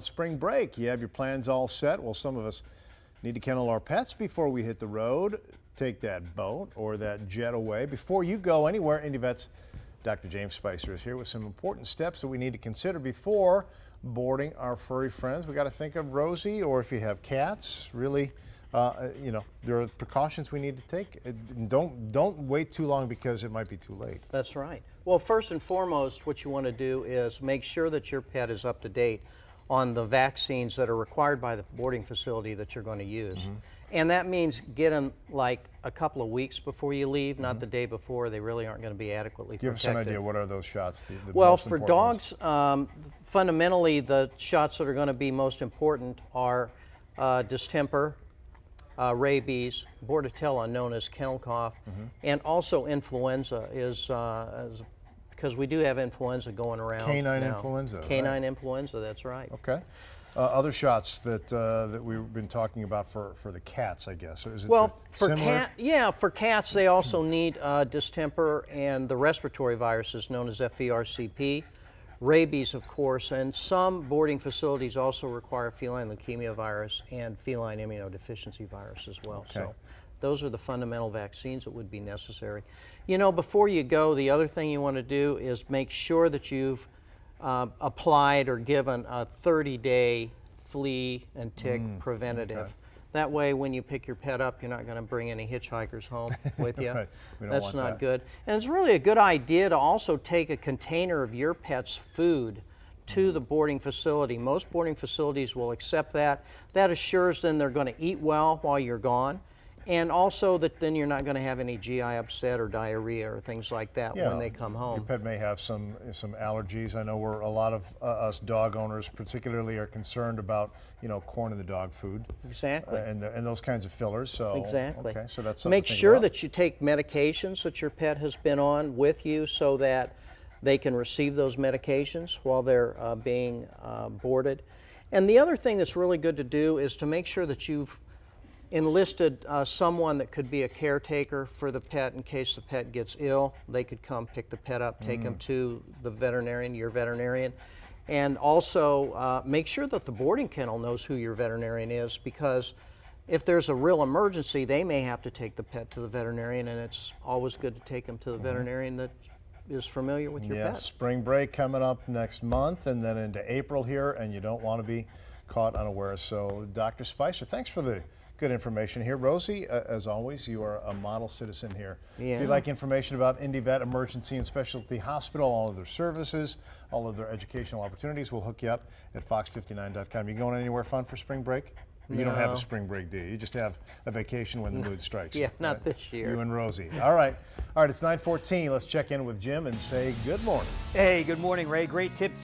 Spring break, you have your plans all set. Well, some of us need to kennel our pets before we hit the road, take that boat or that jet away. Before you go anywhere, IndyVet's Dr. James Speiser is here with some important steps that we need to consider before boarding our furry friends. We got to think of Rosie, or if you have cats, really, there are precautions we need to take. Don't wait too long because it might be too late. That's right. Well, first and foremost, what you want to do is make sure that your pet is up to date on the vaccines that are required by the boarding facility that you're going to use. And that means get them like a couple of weeks before you leave, not the day before. They really aren't going to be adequately protected. Give us an idea, what are those shots? Well, for dogs, fundamentally the shots that are going to be most important are distemper, rabies, bordetella, known as kennel cough, and also influenza because we do have influenza going around. Canine influenza. Canine influenza, that's right. Okay. Other shots that we've been talking about for the cats, I guess. Is it well, for cats they also need distemper and the respiratory viruses known as FVRCP, rabies, of course, and some boarding facilities also require feline leukemia virus and feline immunodeficiency virus as well. Okay. So those are the fundamental vaccines that would be necessary. You know, before you go, the other thing you want to do is make sure that you've applied or given a 30-day flea and tick preventative. Okay. That way, when you pick your pet up, you're not going to bring any hitchhikers home with you. Right. That's not good. And it's really a good idea to also take a container of your pet's food to the boarding facility. Most boarding facilities will accept that. That assures them they're going to eat well while you're gone. And also that then you're not going to have any GI upset or diarrhea or things like that when they come home. Your pet may have some allergies. I know a lot of us dog owners particularly are concerned about, corn in the dog food. Exactly. And those kinds of fillers. So exactly. Okay, so that's something Make to think sure about. that you take medications that your pet has been on with you so that they can receive those medications while they're being boarded. And the other thing that's really good to do is to make sure that you've enlisted someone that could be a caretaker for the pet in case the pet gets ill. They could come pick the pet up, take them to the veterinarian, your veterinarian, and also make sure that the boarding kennel knows who your veterinarian is, because if there's a real emergency, they may have to take the pet to the veterinarian, and it's always good to take them to the veterinarian that is familiar with your pet. Spring break coming up next month and then into April here, and you don't want to be caught unawares. So Dr. Speiser, thanks for the good information here. Rosie, as always, you are a model citizen here. Yeah. If you'd like information about IndyVet Emergency and Specialty Hospital, all of their services, all of their educational opportunities, we'll hook you up at fox59.com. You going anywhere fun for spring break? No. You don't have a spring break, do you? You just have a vacation when the mood strikes. Yeah, not this year. You and Rosie. All right, it's 9:14. Let's check in with Jim and say good morning. Hey, good morning, Ray. Great tips.